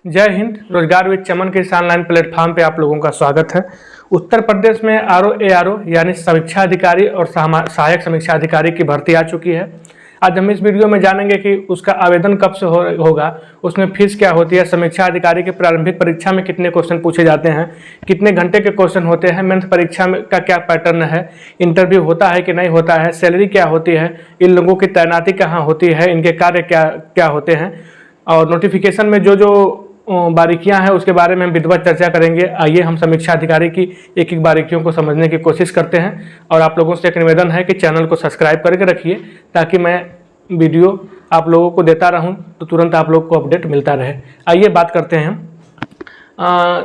जय हिंद। रोजगार विद चमन के इस ऑनलाइन प्लेटफॉर्म पे आप लोगों का स्वागत है। उत्तर प्रदेश में आरओ यानी समीक्षा अधिकारी और सहायक समीक्षा अधिकारी की भर्ती आ चुकी है। आज हम इस वीडियो में जानेंगे कि उसका आवेदन कब से होगा, उसमें फीस क्या होती है, समीक्षा अधिकारी की प्रारंभिक परीक्षा में कितने क्वेश्चन पूछे जाते हैं, कितने घंटे के क्वेश्चन होते हैं, मेंस परीक्षा में का क्या पैटर्न है, इंटरव्यू होता है कि नहीं होता है, सैलरी क्या होती है, इन लोगों की तैनाती कहाँ होती है, इनके कार्य क्या क्या होते हैं और नोटिफिकेशन में जो बारीकियां हैं उसके बारे में हम विधिवत चर्चा करेंगे। आइए हम समीक्षा अधिकारी की एक एक बारीकियों को समझने की कोशिश करते हैं और आप लोगों से एक निवेदन है कि चैनल को सब्सक्राइब करके रखिए ताकि मैं वीडियो आप लोगों को देता रहूं तो तुरंत आप लोग को अपडेट मिलता रहे। आइए बात करते हैं।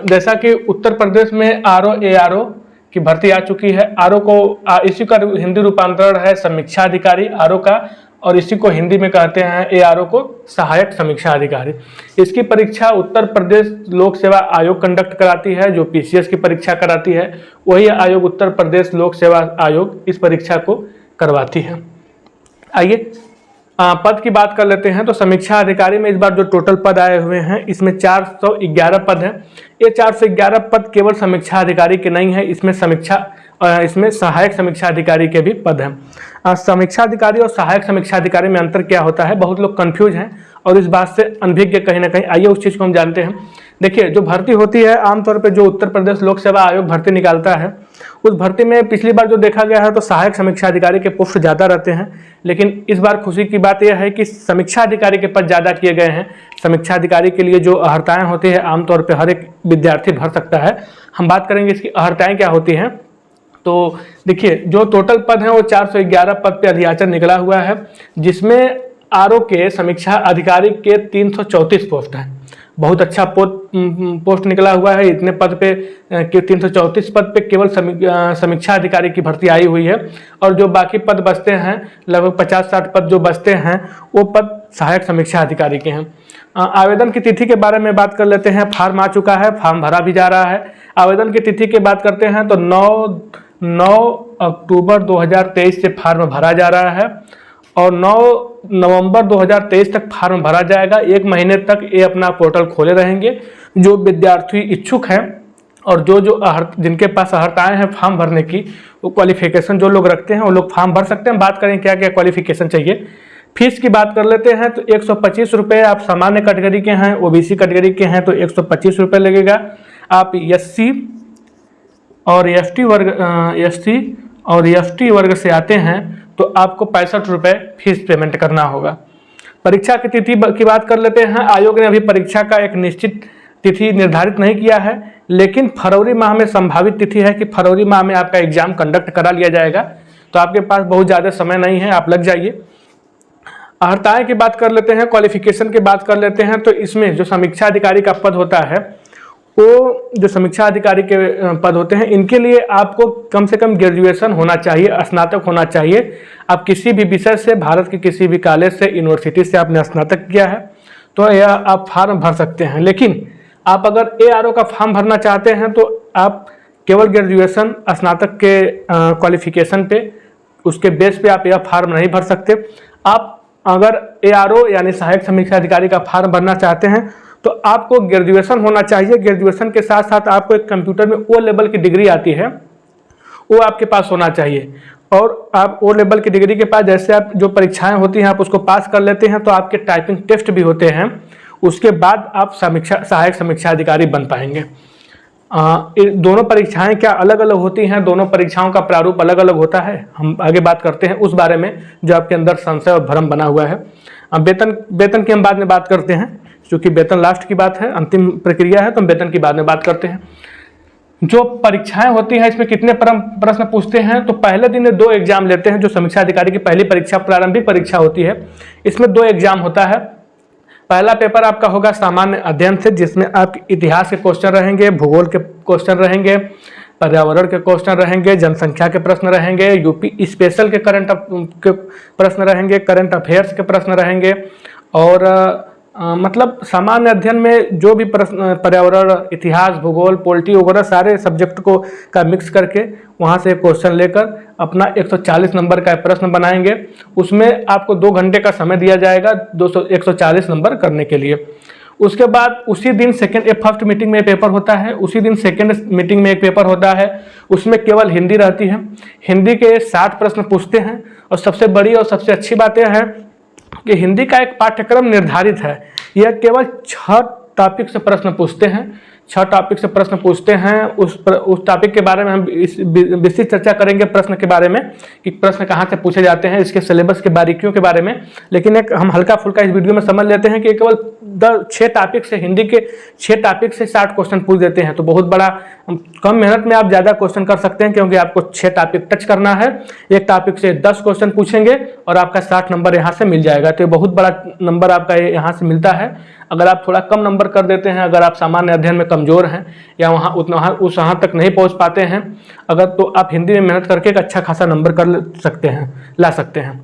जैसा कि उत्तर प्रदेश में आरओ की भर्ती आ चुकी है। आरओ को इसी का हिंदी रूपांतरण है समीक्षा अधिकारी आरओ का, और इसी को हिंदी में कहते हैं एआरओ को सहायक समीक्षा अधिकारी। इसकी परीक्षा उत्तर प्रदेश लोक सेवा आयोग कंडक्ट कराती है, जो पीसीएस की परीक्षा कराती है वही आयोग उत्तर प्रदेश लोक सेवा आयोग इस परीक्षा को करवाती है। आइए पद की बात कर लेते हैं। तो समीक्षा अधिकारी में इस बार जो टोटल पद आए हुए हैं इसमें 411 पद हैं। ये 411 पद केवल समीक्षा अधिकारी के नहीं है, इसमें सहायक समीक्षा अधिकारी के भी पद हैं। समीक्षा अधिकारी और सहायक समीक्षा अधिकारी में अंतर क्या होता है, बहुत लोग कंफ्यूज हैं और इस बात से अनभिज्ञ कहीं ना कहीं। आइए उस चीज़ को हम जानते हैं। देखिए, जो भर्ती होती है आमतौर पे जो उत्तर प्रदेश लोक सेवा आयोग भर्ती निकालता है उस भर्ती में पिछली बार जो देखा गया है तो सहायक समीक्षा अधिकारी के पोस्ट ज़्यादा रहते हैं, लेकिन इस बार खुशी की बात यह है कि समीक्षा अधिकारी के पद ज़्यादा किए गए हैं। समीक्षा अधिकारी के लिए जो अहर्ताएँ होती है आमतौर पर हर एक विद्यार्थी भर सकता है। हम बात करेंगे इसकी अहर्ताएँ क्या होती हैं। तो देखिए, जो टोटल पद हैं वो 411 पद पे अधियाचन निकला हुआ है, जिसमें आरओ के समीक्षा अधिकारी के 334 पोस्ट हैं। बहुत अच्छा पोस्ट निकला हुआ है। इतने पद पे 334 पद पे केवल समीक्षा अधिकारी की भर्ती आई हुई है, और जो बाकी पद बचते हैं लगभग 50-60 पद जो बचते हैं वो पद सहायक समीक्षा अधिकारी के हैं। आवेदन की तिथि के बारे में बात कर लेते हैं। फॉर्म आ चुका है, फॉर्म भरा भी जा रहा है। आवेदन की तिथि की बात करते हैं तो 9 अक्टूबर 2023 से फॉर्म भरा जा रहा है और 9 नवंबर 2023 तक फॉर्म भरा जाएगा। 1 महीने तक ये अपना पोर्टल खोले रहेंगे। जो विद्यार्थी इच्छुक हैं और जिनके पास अहर्ताएँ हैं फॉर्म भरने की, वो क्वालिफिकेशन जो लोग रखते हैं वो लोग फॉर्म भर सकते हैं। बात करें क्या क्या क्वालिफिकेशन चाहिए। फीस की बात कर लेते हैं तो 125 रुपये। आप सामान्य कैटेगरी के हैं, ओबीसी कैटेगरी के हैं तो 125 रुपये लगेगा। आप एससी और एसटी वर्ग से आते हैं तो आपको 65 रुपये फीस पेमेंट करना होगा। परीक्षा की तिथि की बात कर लेते हैं। आयोग ने अभी परीक्षा का एक निश्चित तिथि निर्धारित नहीं किया है, लेकिन फरवरी माह में संभावित तिथि है कि फरवरी माह में आपका एग्जाम कंडक्ट करा लिया जाएगा। तो आपके पास बहुत ज़्यादा समय नहीं है, आप लग जाइए। अहर्ताएँ की बात कर लेते हैं, क्वालिफिकेशन की बात कर लेते हैं। तो इसमें जो समीक्षा अधिकारी का पद होता है, वो जो समीक्षा अधिकारी के पद होते हैं इनके लिए आपको कम से कम ग्रेजुएशन होना चाहिए, स्नातक होना चाहिए। आप किसी भी विषय से, भारत के किसी भी कॉलेज से, यूनिवर्सिटी से आपने स्नातक किया है तो यह आप फॉर्म भर सकते हैं। लेकिन आप अगर एआरओ का फॉर्म भरना चाहते हैं तो आप केवल ग्रेजुएशन स्नातक के क्वालिफिकेशन पे, उसके बेस पे आप यह फॉर्म नहीं भर सकते। आप अगर एआरओ यानी सहायक समीक्षा अधिकारी का फॉर्म भरना चाहते हैं तो आपको ग्रेजुएशन होना चाहिए। ग्रेजुएशन के साथ साथ आपको एक कंप्यूटर में ओ लेवल की डिग्री आती है, वो आपके पास होना चाहिए। और आप ओ लेवल की डिग्री के पास, जैसे आप जो परीक्षाएं होती हैं आप उसको पास कर लेते हैं तो आपके टाइपिंग टेस्ट भी होते हैं, उसके बाद आप सहायक समीक्षा अधिकारी बन पाएंगे। दोनों परीक्षाएं क्या अलग अलग होती हैं, दोनों परीक्षाओं का प्रारूप अलग अलग होता है। हम आगे बात करते हैं उस बारे में जो आपके अंदर संशय और भ्रम बना हुआ है। वेतन की हम बाद में बात करते हैं, क्योंकि वेतन लास्ट की बात है, अंतिम प्रक्रिया है, तो हम वेतन की बाद में बात करते हैं। जो परीक्षाएं होती हैं इसमें कितने प्रश्न पूछते हैं, तो पहले दिन 2 एग्जाम लेते हैं। जो समीक्षा अधिकारी की पहली परीक्षा प्रारंभिक परीक्षा होती है, इसमें 2 एग्जाम होता है। पहला पेपर आपका होगा सामान्य अध्ययन से, जिसमें आपके इतिहास के क्वेश्चन रहेंगे, भूगोल के क्वेश्चन रहेंगे, पर्यावरण के क्वेश्चन रहेंगे, जनसंख्या के प्रश्न रहेंगे, यूपी स्पेशल के प्रश्न रहेंगे, करंट अफेयर्स के प्रश्न रहेंगे। और मतलब सामान्य अध्ययन में जो भी प्रश्न, पर्यावरण, इतिहास, भूगोल, पॉलिटी वगैरह सारे सब्जेक्ट को का मिक्स करके वहाँ से क्वेश्चन लेकर अपना 140 नंबर का प्रश्न बनाएंगे। उसमें आपको 2 घंटे का समय दिया जाएगा 140 नंबर करने के लिए। उसके बाद उसी दिन फर्स्ट मीटिंग में पेपर होता है, उसी दिन सेकेंड मीटिंग में एक पेपर होता है, उसमें केवल हिंदी रहती है। हिंदी के 60 प्रश्न पूछते हैं और सबसे बड़ी और सबसे अच्छी बात यह है कि हिंदी का एक पाठ्यक्रम निर्धारित है। यह केवल 6 टॉपिक से प्रश्न पूछते हैं, 6 टॉपिक से प्रश्न पूछते हैं। उस टॉपिक के बारे में हम विस्तृत चर्चा करेंगे, प्रश्न के बारे में कि प्रश्न कहाँ से पूछे जाते हैं, इसके सिलेबस के बारीकियों के बारे में। लेकिन एक हम हल्का फुल्का इस वीडियो में समझ लेते हैं कि केवल 6 टॉपिक से, हिंदी के 6 टॉपिक से 60 क्वेश्चन पूछ देते हैं। तो बहुत बड़ा, कम मेहनत में आप ज़्यादा क्वेश्चन कर सकते हैं, क्योंकि आपको 6 टॉपिक टच करना है। एक टॉपिक से 10 क्वेश्चन पूछेंगे और आपका 60 नंबर यहाँ से मिल जाएगा। तो ये बहुत बड़ा नंबर आपका यहाँ से मिलता है। अगर आप थोड़ा कम नंबर कर देते हैं, अगर आप सामान्य अध्ययन में कमज़ोर हैं या वहाँ तक नहीं पहुँच पाते हैं अगर, तो आप हिंदी में मेहनत करके एक अच्छा खासा नंबर ला सकते हैं।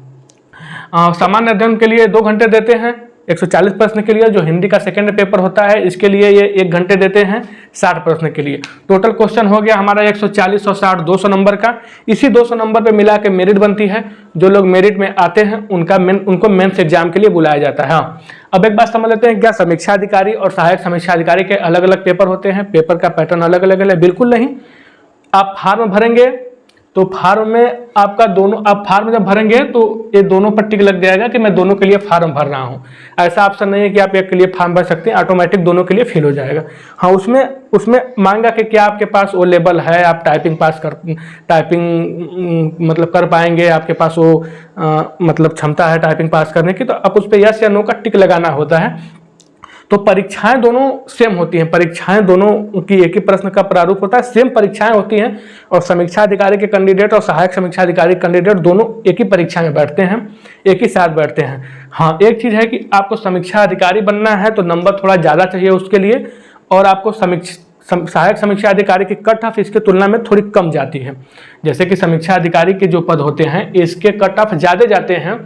सामान्य अध्ययन के लिए 2 घंटे देते हैं 140 प्रश्न के लिए। जो हिंदी का सेकेंड पेपर होता है इसके लिए ये 1 घंटे देते हैं 60 प्रश्न के लिए। टोटल क्वेश्चन हो गया हमारा 140 और 60 200 नंबर का। इसी 200 नंबर पे मिला के मेरिट बनती है। जो लोग मेरिट में आते हैं उनको मेंस एग्जाम के लिए बुलाया जाता है। हाँ, अब एक बात समझ लेते हैं, क्या समीक्षा अधिकारी और सहायक समीक्षा अधिकारी के अलग अलग पेपर होते हैं? पेपर का पैटर्न अलग अलग है? बिल्कुल नहीं। आप फॉर्म भरेंगे तो फॉर्म में आपका आप फॉर्म जब भरेंगे तो ये दोनों पर टिक लग जाएगा कि मैं दोनों के लिए फॉर्म भर रहा हूँ। ऐसा ऑप्शन नहीं है कि आप एक के लिए फॉर्म भर सकते हैं, ऑटोमेटिक दोनों के लिए फिल हो जाएगा। हाँ, उसमें मांगा कि क्या आपके पास वो लेवल है, आप टाइपिंग मतलब कर पाएंगे, आपके पास वो मतलब क्षमता है टाइपिंग पास करने की, तो आप उस पर यस या नो का टिक लगाना होता है। तो परीक्षाएं दोनों सेम होती हैं, परीक्षाएं दोनों की एक ही प्रश्न का प्रारूप होता है, सेम परीक्षाएं होती हैं। और समीक्षा अधिकारी के कैंडिडेट और सहायक समीक्षा अधिकारी कैंडिडेट दोनों एक ही परीक्षा में बैठते हैं, एक ही साथ बैठते हैं। हाँ, एक चीज़ है कि आपको समीक्षा अधिकारी बनना है तो नंबर थोड़ा ज़्यादा चाहिए उसके लिए, और आपको सहायक समीक्षा अधिकारी की कट ऑफ इसके तुलना में थोड़ी कम जाती है। जैसे कि समीक्षा अधिकारी के जो पद होते हैं इसके कट ऑफ ज़्यादा जाते हैं,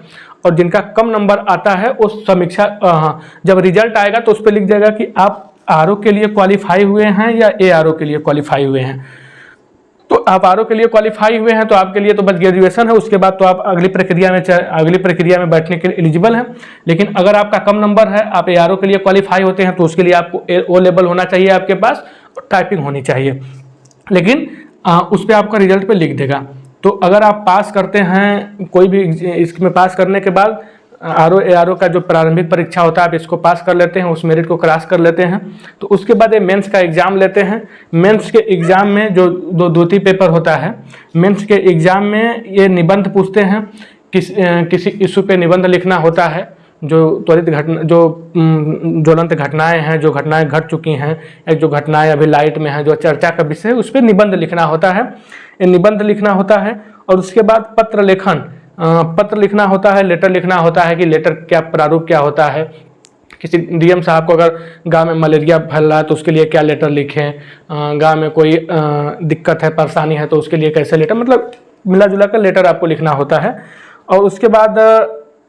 और जिनका कम नंबर आता है उस समीक्षा जब रिजल्ट आएगा तो उस पर लिख जाएगा कि आप आरओ के लिए क्वालिफाई हुए हैं या एआरओ के लिए क्वालिफाई हुए हैं। तो आप आरओ के लिए क्वालिफाई हुए हैं तो आपके लिए तो बस ग्रेजुएशन है, उसके बाद तो आप अगली प्रक्रिया में बैठने के लिए एलिजिबल हैं। लेकिन अगर आपका कम नंबर है, आप एआरओ के लिए क्वालिफाई होते हैं, तो उसके लिए आपको ओ लेवल होना चाहिए आपके पास, और टाइपिंग होनी चाहिए। लेकिन उस पर आपका रिजल्ट पे लिख देगा। तो अगर आप पास करते हैं कोई भी इसमें, पास करने के बाद आरओ एआरओ का जो प्रारंभिक परीक्षा होता है आप इसको पास कर लेते हैं, उस मेरिट को क्रॉस कर लेते हैं, तो उसके बाद ये मेंस का एग्ज़ाम लेते हैं। मेंस के एग्ज़ाम में जो 2 पेपर होता है, मेंस के एग्ज़ाम में ये निबंध पूछते हैं। किसी इशू पे निबंध लिखना होता है, जो त्वरित घटना, जो ज्वलंत घटनाएं हैं, जो घटनाएं घट चुकी हैं, या जो घटनाएं अभी लाइट में हैं, जो चर्चा का विषय है, उस पर निबंध लिखना होता है। निबंध लिखना होता है और उसके बाद पत्र लिखना होता है, लेटर लिखना होता है कि लेटर क्या प्रारूप क्या होता है। किसी डीएम साहब को अगर गांव में मलेरिया फैल रहा है तो उसके लिए क्या लेटर लिखें, गांव में कोई दिक्कत है, परेशानी है तो उसके लिए कैसे लेटर, मतलब मिला जुला कर लेटर आपको लिखना होता है। और उसके बाद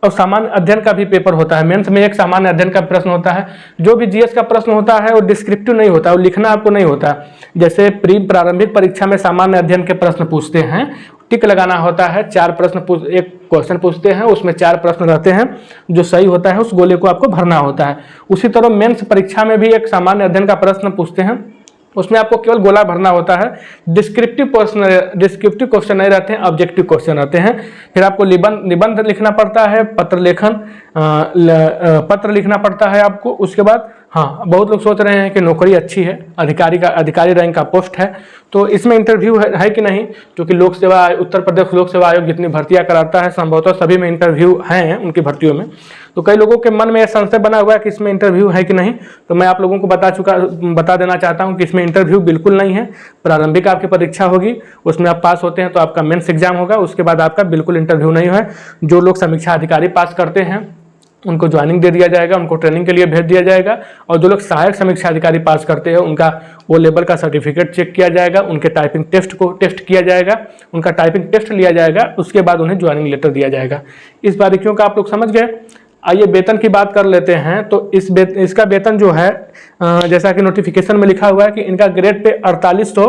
और सामान्य अध्ययन का भी पेपर होता है। मेंस में एक सामान्य अध्ययन का प्रश्न होता है। जो भी जीएस का प्रश्न होता है वो डिस्क्रिप्टिव नहीं होता, वो लिखना आपको नहीं होता। जैसे प्रारंभिक परीक्षा में सामान्य अध्ययन के प्रश्न पूछते हैं, टिक लगाना होता है, 4 प्रश्न एक क्वेश्चन पूछते हैं, उसमें 4 प्रश्न रहते हैं, जो सही होता है उस गोले को आपको भरना होता है। उसी तरह मेंस परीक्षा में भी एक सामान्य अध्ययन का प्रश्न पूछते हैं, उसमें आपको केवल गोला भरना होता है। डिस्क्रिप्टिव क्वेश्चन नहीं रहते हैं, ऑब्जेक्टिव क्वेश्चन रहते हैं। फिर आपको निबंध लिखना पड़ता है, पत्र लिखना पड़ता है आपको। उसके बाद हाँ, बहुत लोग सोच रहे हैं कि नौकरी अच्छी है, अधिकारी रैंक का पोस्ट है, तो इसमें इंटरव्यू है कि नहीं, क्योंकि उत्तर प्रदेश लोक सेवा आयोग जितनी भर्तियां कराता है संभवतः सभी में इंटरव्यू हैं उनकी भर्तियों में। तो कई लोगों के मन में यह संशय बना हुआ है कि इसमें इंटरव्यू है कि नहीं, तो मैं आप लोगों को बता देना चाहता हूं कि इसमें इंटरव्यू बिल्कुल नहीं है। प्रारंभिक आपकी परीक्षा होगी, उसमें आप पास होते हैं तो आपका मेंस एग्जाम होगा, उसके बाद आपका बिल्कुल इंटरव्यू नहीं है। जो लोग समीक्षा अधिकारी पास करते हैं उनको ज्वाइनिंग दे दिया जाएगा, उनको ट्रेनिंग के लिए भेज दिया जाएगा। और जो लोग सहायक समीक्षा अधिकारी पास करते हैं उनका वो लेवल का सर्टिफिकेट चेक किया जाएगा, उनके टाइपिंग टेस्ट किया जाएगा, उनका टाइपिंग टेस्ट लिया जाएगा, उसके बाद उन्हें ज्वाइनिंग लेटर दिया जाएगा। इस बारीकियों का आप लोग समझ गए। आइए वेतन की बात कर लेते हैं। तो इसका वेतन जो है, जैसा कि नोटिफिकेशन में लिखा हुआ है कि इनका ग्रेड पे 4800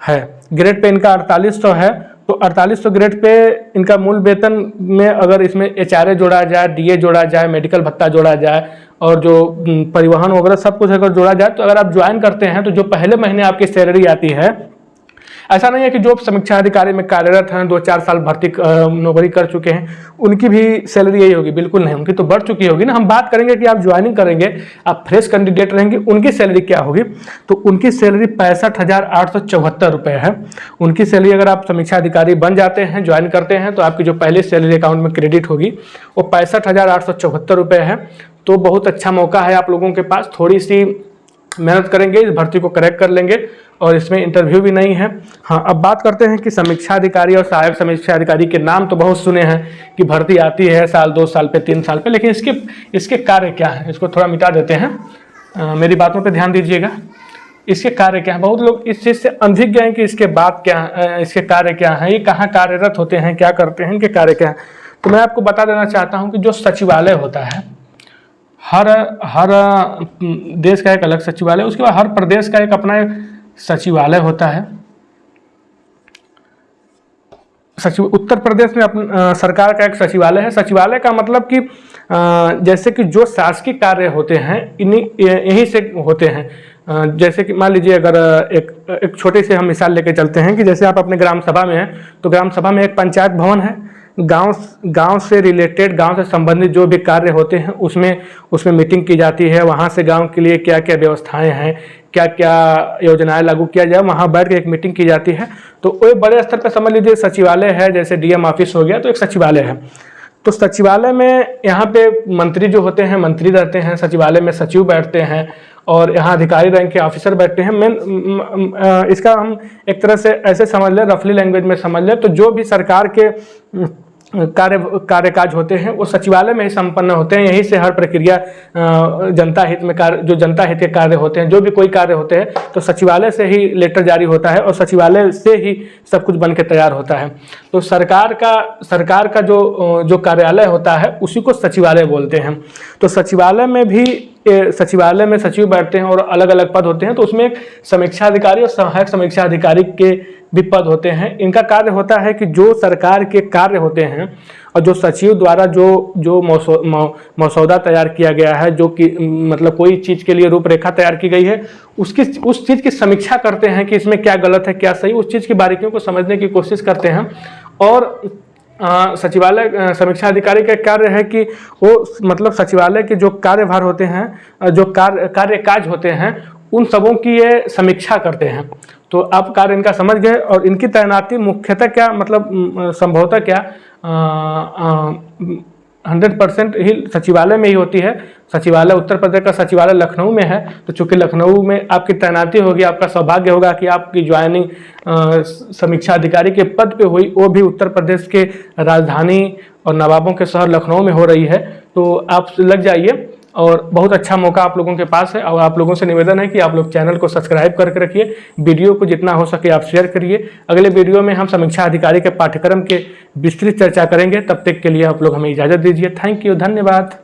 है, ग्रेड पे इनका 4800 है। तो 4800 ग्रेड पे इनका मूल वेतन में अगर इसमें HRA जोड़ा जाए, DA जोड़ा जाए, मेडिकल भत्ता जोड़ा जाए और जो परिवहन वगैरह सब कुछ अगर जोड़ा जाए, तो अगर आप ज्वाइन करते हैं तो जो पहले महीने आपकी सैलरी आती है, ऐसा नहीं है कि जो समीक्षा अधिकारी में कार्यरत हैं, 2-4 साल भर्ती नौकरी कर चुके हैं, उनकी भी सैलरी यही होगी, बिल्कुल नहीं, उनकी तो बढ़ चुकी होगी ना। हम बात करेंगे कि आप ज्वाइनिंग करेंगे, आप फ्रेश कैंडिडेट रहेंगे, उनकी सैलरी क्या होगी। तो उनकी सैलरी 65,874 रुपये है। उनकी सैलरी अगर आप समीक्षा अधिकारी बन जाते हैं, ज्वाइन करते हैं, तो आपकी जो पहली सैलरी अकाउंट में क्रेडिट होगी वो 65,874 रुपये है। तो बहुत अच्छा मौका है आप लोगों के पास, थोड़ी सी मेहनत करेंगे, इस भर्ती को क्रैक कर लेंगे और इसमें इंटरव्यू भी नहीं है। हाँ, अब बात करते हैं कि समीक्षा अधिकारी और सहायक समीक्षा अधिकारी के नाम तो बहुत सुने हैं कि भर्ती आती है साल 2 साल पे 3 साल पे, लेकिन इसके कार्य क्या है, इसको थोड़ा मिटा देते हैं। मेरी बातों पे ध्यान दीजिएगा। इसके कार्य क्या है, बहुत लोग इस चीज़ से अनभिज्ञ हैं कि इसके बाद क्या, इसके कार्य क्या है, ये कहाँ कार्यरत होते हैं, क्या करते हैं, इनके कार्य क्या है। तो मैं आपको बता देना चाहता हूँ कि जो सचिवालय होता है, हर देश का एक अलग सचिवालय, उसके बाद हर प्रदेश का एक अपना सचिवालय होता है। उत्तर प्रदेश में सरकार का एक सचिवालय है। सचिवालय का मतलब कि जैसे कि जो शासकीय कार्य होते हैं यहीं से होते हैं। जैसे कि मान लीजिए अगर एक छोटी सी हम मिसाल लेके चलते हैं कि जैसे आप अपने ग्राम सभा में हैं, तो ग्राम सभा में एक पंचायत भवन है। गांव से रिलेटेड, गांव से संबंधित जो भी कार्य होते हैं उसमें मीटिंग की जाती है। वहां से गांव के लिए क्या क्या व्यवस्थाएं हैं, क्या क्या योजनाएं लागू किया जाए, वहां बैठ के एक मीटिंग की जाती है। तो वो बड़े स्तर पर समझ लीजिए सचिवालय है, जैसे DM ऑफिस हो गया, तो एक सचिवालय है। तो सचिवालय में यहाँ पे मंत्री जो होते हैं, मंत्री रहते हैं, सचिवालय में सचिव बैठते हैं और यहाँ अधिकारी रैंक के ऑफिसर बैठते हैं। इसका हम एक तरह से ऐसे समझ लें, रफली लैंग्वेज में समझ लें, तो जो भी सरकार के कार्यकाज होते हैं वो सचिवालय में ही संपन्न होते हैं। यहीं से हर प्रक्रिया जनता हित में जो जनता हित के कार्य होते हैं, जो भी कोई कार्य होते हैं, तो सचिवालय से ही लेटर जारी होता है और सचिवालय से ही सब कुछ बन के तैयार होता है। तो सरकार का जो कार्यालय होता है उसी को सचिवालय बोलते हैं। तो सचिवालय में सचिव बैठते हैं और अलग अलग पद होते हैं। तो उसमें समीक्षा अधिकारी और सहायक समीक्षा अधिकारी के भी पद होते हैं। इनका कार्य होता है कि जो सरकार के कार्य होते हैं और जो सचिव द्वारा जो मसौदा तैयार किया गया है, जो कि मतलब कोई चीज़ के लिए रूपरेखा तैयार की गई है, उस चीज़ की समीक्षा करते हैं कि इसमें क्या गलत है, क्या सही, उस चीज़ की बारीकियों को समझने की कोशिश करते हैं। और सचिवालय समीक्षा अधिकारी का कार्य है कि वो मतलब सचिवालय के जो कार्यभार होते हैं, जो कार्यकाज होते हैं, उन सबों की ये समीक्षा करते हैं। तो आप कार्य इनका समझ गए। और इनकी तैनाती मुख्यतः क्या, मतलब संभवतः क्या 100% ही सचिवालय में ही होती है। सचिवालय उत्तर प्रदेश का सचिवालय लखनऊ में है। तो चूंकि लखनऊ में आपकी तैनाती होगी, आपका सौभाग्य होगा कि आपकी ज्वाइनिंग समीक्षा अधिकारी के पद पे हुई, वो भी उत्तर प्रदेश के राजधानी और नवाबों के शहर लखनऊ में हो रही है। तो आप लग जाइए और बहुत अच्छा मौका आप लोगों के पास है। और आप लोगों से निवेदन है कि आप लोग चैनल को सब्सक्राइब करके रखिए, वीडियो को जितना हो सके आप शेयर करिए। अगले वीडियो में हम समीक्षा अधिकारी के पाठ्यक्रम के विस्तृत चर्चा करेंगे। तब तक के लिए आप लोग हमें इजाज़त दीजिए। थैंक यू, धन्यवाद।